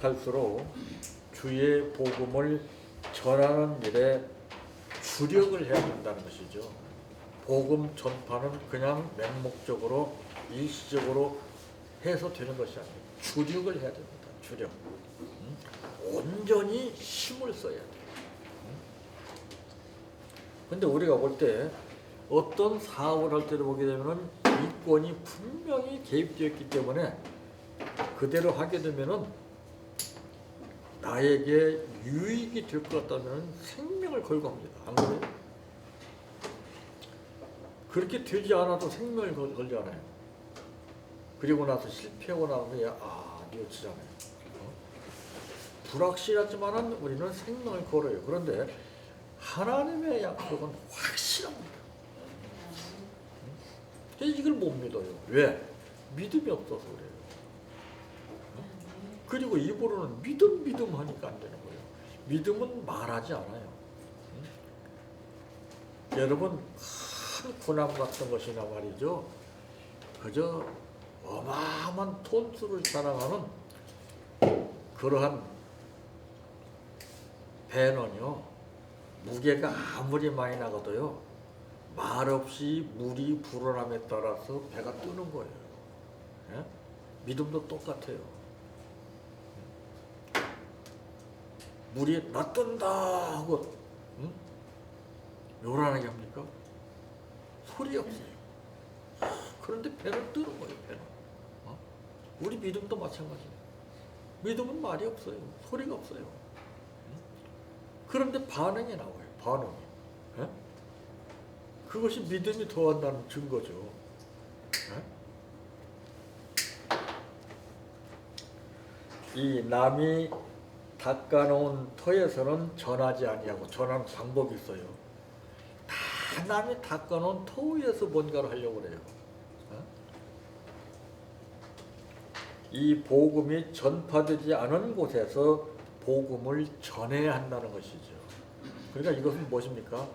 할수록 주의 복음을 전하는 일에 주력을 해야 된다는 것이죠. 복음 전파는 그냥 맹목적으로 일시적으로 해서 되는 것이 아니에요. 주력을 해야 됩니다. 주력. 온전히 힘을 써야 돼요. 근데 우리가 볼 때 어떤 사업을 할 때도 보게 되면은 이권이 분명히 개입되어 있기 때문에 그대로 하게 되면은 나에게 유익이 될 것 같다면 생명을 걸고 합니다. 안 그래요? 그렇게 되지 않아도 생명을 걸잖아요. 그리고 나서 실패하고 나면 뉘어치잖아요. 불확실하지만은 우리는 생명을 걸어요. 그런데 하나님의 약속은 확실합니다. 이걸 못 믿어요. 왜? 믿음이 없어서 그래요. 그리고 입으로는 믿음 하니까 안 되는 거예요. 믿음은 말하지 않아요. 여러분, 큰 군함 같은 것이나 말이죠. 그저 어마어마한 톤수를 자랑하는 그러한 배는요, 무게가 아무리 많이 나가도요, 말없이 물이 불어남에 따라서 배가 뜨는 거예요. 예? 믿음도 똑같아요. 물이 나 뜬다 하고 요란하게 합니까? 소리 없어요. 그런데 배는 뜨는 거예요. 배는. 우리 믿음도 마찬가지예요. 믿음은 말이 없어요. 소리가 없어요. 그런데 반응이 나와요. 반응이. 예? 그것이 믿음이 더한다는 증거죠. 예? 이 남이 닦아놓은 터에서는 전하지 아니하고 전하는 방법이 있어요. 다 남이 닦아놓은 터 위에서 뭔가를 하려고 그래요. 이 복음이 전파되지 않은 곳에서 복음을 전해야 한다는 것이죠. 그러니까 이것은 무엇입니까?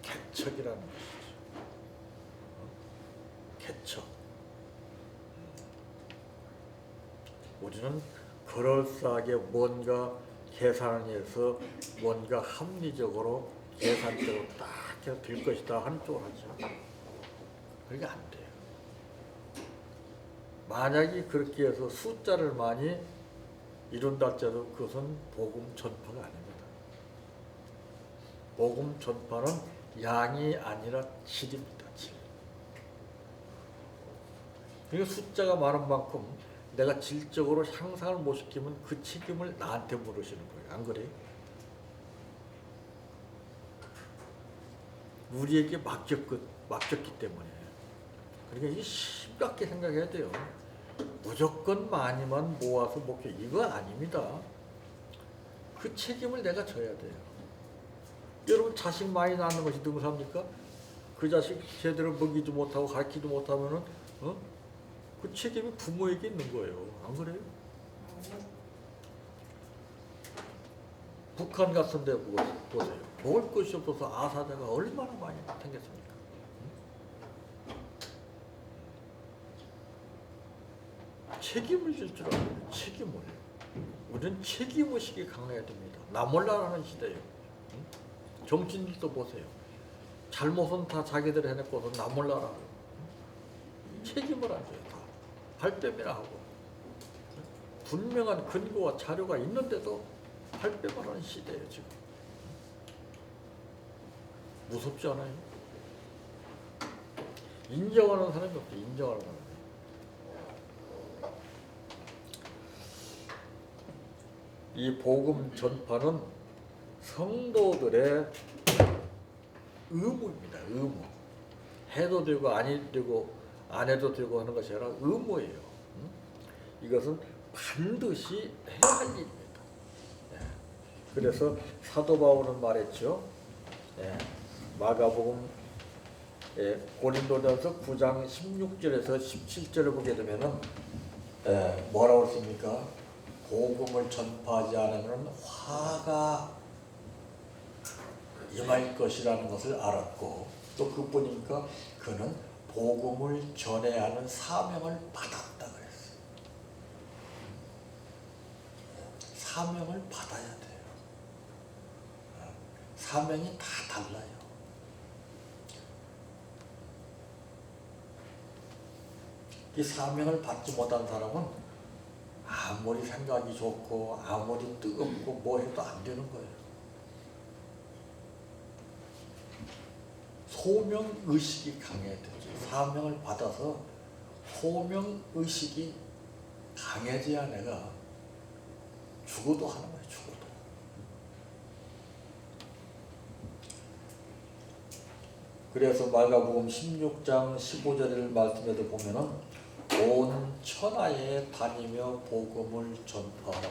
개척이라는 것이죠. 개척. 우리는 그럴싸하게 뭔가 계산을 해서 뭔가 합리적으로 계산적으로 딱 해서 될 것이다 하는 쪽으로 하죠. 그게 안 돼요. 만약에 그렇게 해서 숫자를 많이 이룬다 할지라도 그것은 복음 전파가 아닙니다. 복음 전파는 양이 아니라 질입니다. 질. 그러니까 숫자가 많은 만큼 내가 질적으로 향상을 못 시키면 그 책임을 나한테 물으시는 거예요. 안 그래요? 우리에게 맡겼기 때문에. 그러니까 이게 심각하게 생각해야 돼요. 무조건 많이만 모아서 목표 이거 아닙니다. 그 책임을 내가 져야 돼요. 여러분 자식 많이 낳는 것이 능사입니까? 그 자식 제대로 먹이지 못하고 가르치지 못하면은 그 책임이 부모에게 있는 거예요. 안 그래요? 북한 같은 데 보세요. 먹을 것이 없어서 아사자가 얼마나 많이 생겼습니까? 책임을 질 줄 알아요. 책임을. 우리는 책임의식이 강해야 됩니다. 나 몰라라는 시대예요. 정치인들도 보세요. 잘못은 다 자기들 해놓고서 나 몰라라. 책임을 안 져요. 다. 발뺌이나 하고. 분명한 근거와 자료가 있는데도 발뺌을 하는 시대예요. 지금. 무섭지 않아요? 인정하는 사람이 없죠. 인정하는 사람이. 이 복음 전파는 성도들의 의무입니다. 의무. 해도 되고 안 해도 되고 하는 것이 아니라 의무예요. 이것은 반드시 해야 할 일입니다. 그래서 사도 바울은 말했죠. 마가복음 고린도전서 9장 16절에서 17절을 보게 되면은 뭐라고 했습니까? 복음을 전파하지 않으면 화가 임할 것이라는 것을 알았고 또 그뿐이니까 그는 복음을 전해야 하는 사명을 받았다 그랬어요. 사명을 받아야 돼요. 사명이 다 달라요. 이 사명을 받지 못한 사람은 아무리 생각이 좋고 아무리 뜨겁고 뭐 해도 안 되는 거예요. 소명의식이 강해야 되죠. 사명을 받아서 소명의식이 강해져야 내가 죽어도 하는 거예요. 죽어도. 그래서 마가복음 16장 15절 말씀에도 보면은 온 천하에 다니며 복음을 전파하라.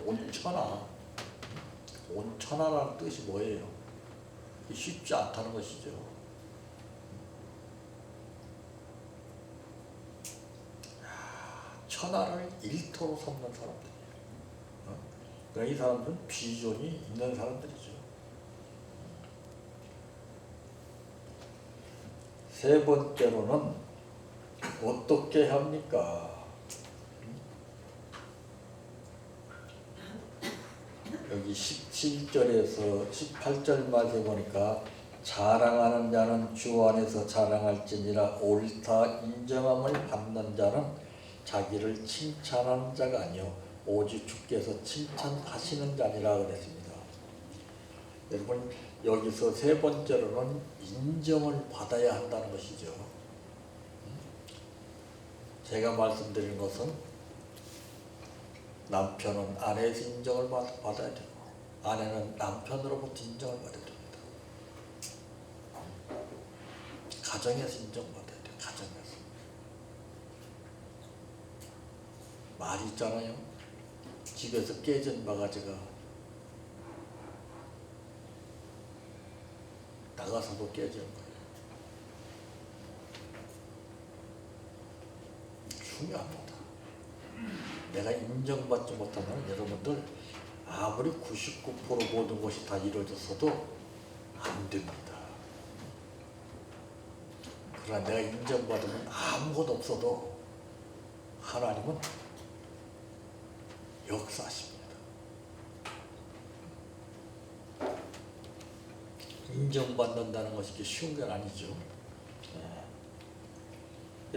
온 천하. 온 천하라는 뜻이 뭐예요? 쉽지 않다는 것이죠. 천하를 일터로 삼는 사람들이에요. 그러니까 이 사람들은 비전이 있는 사람들이죠. 세 번째로는 어떻게 합니까? 여기 17절에서 18절 말씀에 보니까 자랑하는 자는 주 안에서 자랑할지니라 옳다 인정함을 받는 자는 자기를 칭찬하는 자가 아니요 오직 주께서 칭찬하시는 자니라 그랬습니다. 여러분 여기서 세 번째로는 인정을 받아야 한다는 것이죠. 제가 말씀드린 것은 남편은 아내에서 인정을 받아야 되고 아내는 남편으로부터 인정을 받아야 됩니다. 가정에서 인정받아야 돼요. 가정에서. 말이 있잖아요. 집에서 깨진 바가지가 나가서도 깨지는 거예요. 중요합니다. 내가 인정받지 못하면 여러분들 아무리 99% 모든 것이 다 이루어졌어도 안 됩니다. 그러나 내가 인정받으면 아무것도 없어도 하나님은 역사하십니다. 인정받는다는 것이 쉬운 건 아니죠.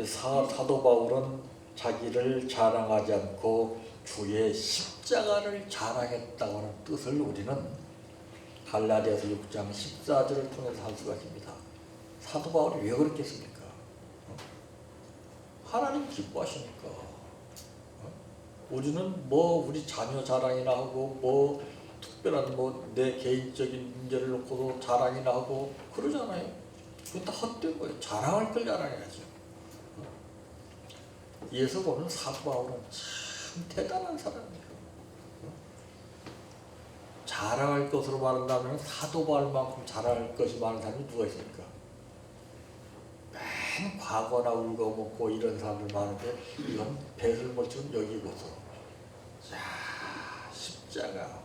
사도 바울은 자기를 자랑하지 않고 주의 십자가를 자랑했다고 하는 뜻을 우리는 갈라디아서 6장 14절을 통해서 알 수가 있습니다. 사도 바울이 왜 그렇게 했습니까? 하나님 기뻐하시니까. 우리는 뭐 우리 자녀 자랑이나 하고 뭐 특별한 뭐 내 개인적인 문제를 놓고도 자랑이나 하고 그러잖아요. 그건 다 헛된 거예요. 자랑할 걸 자랑해야죠. 이에서 보는 사도 바울은 참 대단한 사람이에요. 자랑할 것으로 말한다면 사도 바울만큼 자랑할 것이 많은 사람이 누가 있습니까? 맨 과거나 울거먹고 이런 사람들 많은데 이건 배를 멀치고 여기고서 자 십자가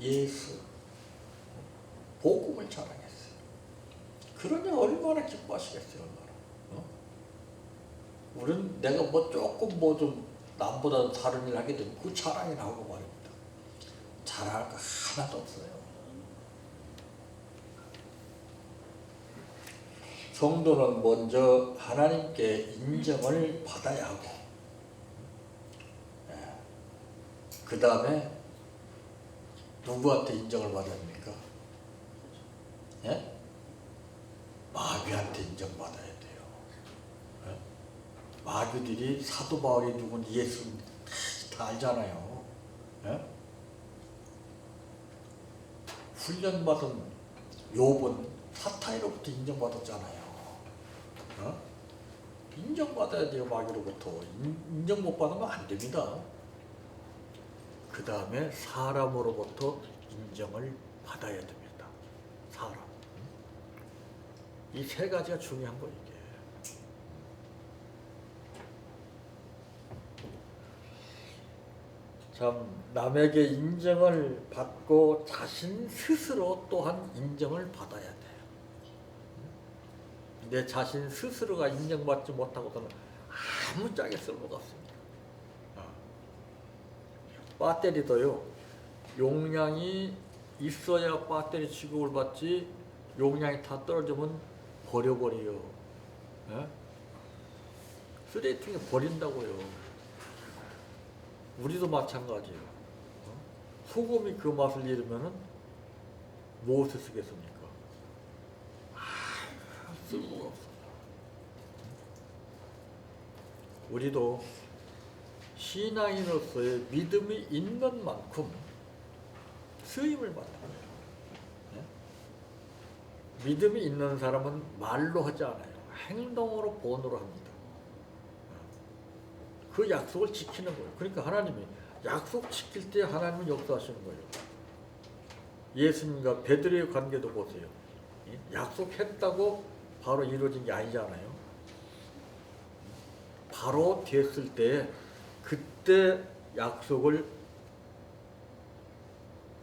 예수 복음을 자랑했어요. 그러니 얼마나 기뻐하시겠어요. 얼마나. 우리는 내가 뭐 조금 뭐 좀 남보다 다른 일을 하게 되면 그 자랑이나 하고 말입니다. 자랑할 거 하나도 없어요. 성도는 먼저 하나님께 인정을 받아야 하고 그 다음에 누구한테 인정을 받아야 합니까? 예? 마귀한테 인정받아야 돼요. 예? 마귀들이 사도 바울이 누군지 예수 다 알잖아요. 예? 훈련받은 욥은 사탄으로부터 인정받았잖아요. 어? 인정받아야 돼요. 마귀로부터. 인정 못 받으면 안 됩니다. 그 다음에 사람으로부터 인정을 받아야 됩니다. 사람. 이 세 가지가 중요한 거예요. 이게. 참 남에게 인정을 받고 자신 스스로 또한 인정을 받아야 돼요. 내 자신 스스로가 인정받지 못하고서는 아무 짝에 쓸모가 없습니다. 배터리도요. 용량이 있어야 배터리 취급을 받지, 용량이 다 떨어지면 버려버려요. 예? 쓰레기통에 버린다고요. 우리도 마찬가지예요. 소금이 그 맛을 잃으면은 무엇을 쓰겠습니까? 쓸모가 없어. 우리도 신앙인으로서의 믿음이 있는 만큼 쓰임을 받는 거예요. 네? 믿음이 있는 사람은 말로 하지 않아요. 행동으로 본으로 합니다. 그 약속을 지키는 거예요. 그러니까 하나님이 약속 지킬 때 하나님은 역사하시는 거예요. 예수님과 베드로의 관계도 보세요. 약속했다고 바로 이루어진 게 아니잖아요. 바로 됐을 때 그때 약속을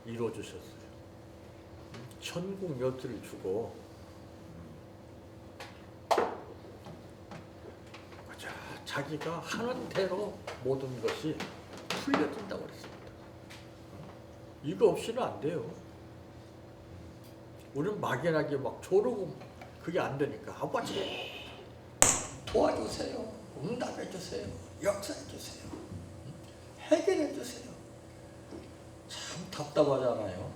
이루어 주셨어요. 천국 여지를 주고 자기가 하는 대로 모든 것이 풀려진다고 그랬습니다. 이거 없이는 안 돼요. 우리는 막연하게 막 조르고 그게 안 되니까 아버지 도와주세요. 응답해주세요. 역사해주세요. 해결해주세요. 참 답답하잖아요.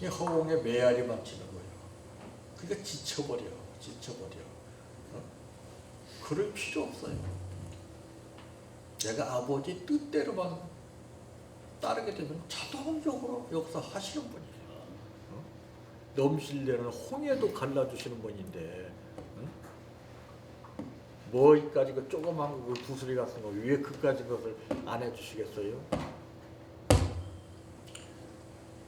이 허공에 메아리만 치는 거예요. 그러니까 지쳐버려. 그럴 필요 없어요. 내가 아버지 뜻대로만 따르게 되면 자동적으로 역사하시는 분이에요. 넘실대는 홍해도 갈라주시는 분인데 뭐까지 그 조그만 그 구슬이 같은 거 왜 그까지 것을 안 해주시겠어요?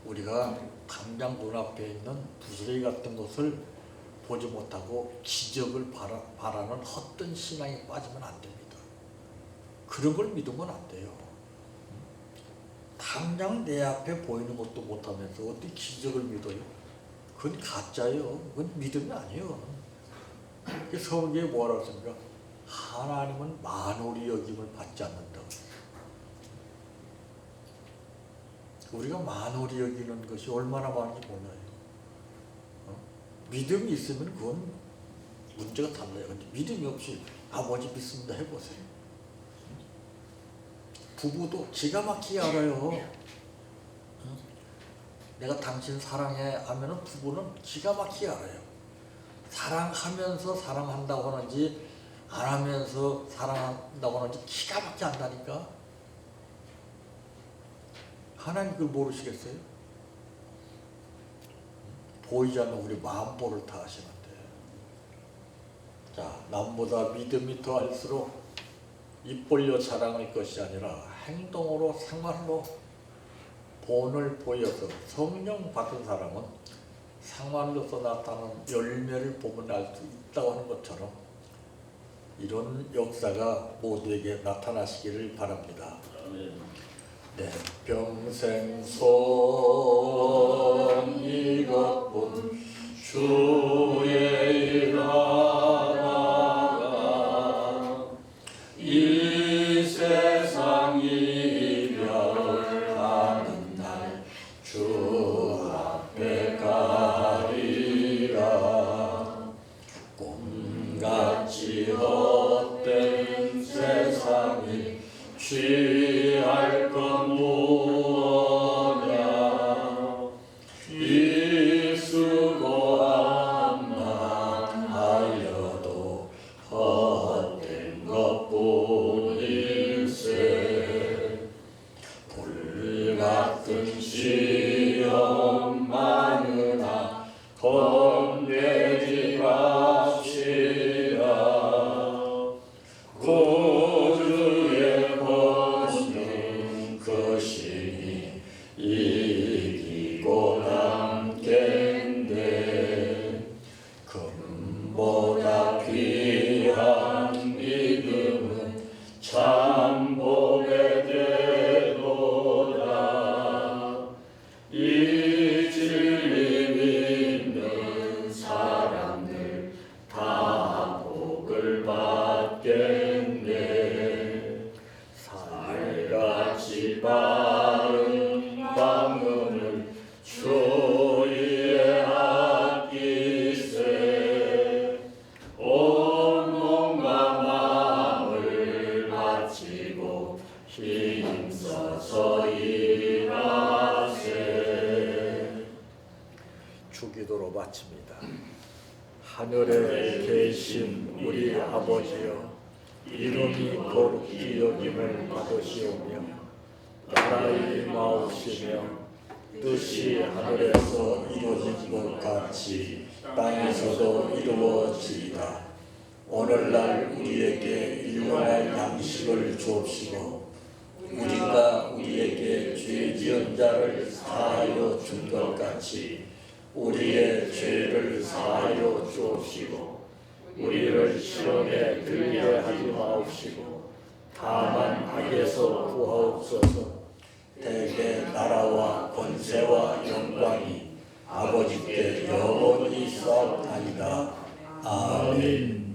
우리가 당장 눈앞에 있는 부스러기 같은 것을 보지 못하고 기적을 바라는 헛된 신앙에 빠지면 안 됩니다. 그런 걸 믿으면 안 돼요. 당장 내 앞에 보이는 것도 못하면서 어떻게 기적을 믿어요? 그건 가짜예요. 그건 믿음이 아니에요. 성경에 뭐라고 했습니까? 하나님은 만홀히 여김을 받지 않는다. 우리가 만홀히 여기는 것이 얼마나 많은지 몰라요. 믿음이 있으면 그건 문제가 달라요. 근데 믿음이 없이 아버지 믿습니다 해보세요. 부부도 기가 막히게 알아요. 내가 당신 사랑해 하면은 부부는 기가 막히게 알아요. 사랑하면서 사랑한다고 하는지 안 하면서 사랑한다고 하는지 기가 막히게 안다니까. 하나님 그걸 모르시겠어요? 보이지 않는 우리 마음보를 다 하시는데, 자, 남보다 믿음이 더할수록 입 벌려 자랑할 것이 아니라 행동으로 생활로 본을 보여서 성령 받은 사람은 생활로서 나타나는 열매를 보면 알 수 있다고 하는 것처럼 이런 역사가 모두에게 나타나시기를 바랍니다. 내 평생 손 이것뿐 주의 일하다가 이 세상 이별하는 날 주 앞에 가리라. 꿈같이 헛된 세상이 취할 것 무엇냐. 이 수고함만 하여도 헛된 것뿐일세. 불같은 시험 많으나 겁내지 맙시다. 구주의 권능 그 신이 이기고 남겠네. 금보다 귀한 믿음은 참 복의 되도다. 이 진리 믿는 사람들 다 복을 받겠네. 살같이 기도로 마칩니다. 하늘에 계신 우리 아버지여, 이름이 거룩히 여김을 받으시오며 나라의 임하옵시며 뜻이 하늘에서 이루어진 것 같이 땅에서도 이루어지이다. 오늘날 우리에게 일용할 양식을 주옵시고 우리가 우리에게 죄 지은 자를 사하여 준 것 같이 우리의 죄를 사하여 주옵시고 우리를 시험에 들게 하지 마옵시고 다만 악에서 구하옵소서. 대개 나라와 권세와 영광이 아버지께 영원히 있사옵나이다. 아멘.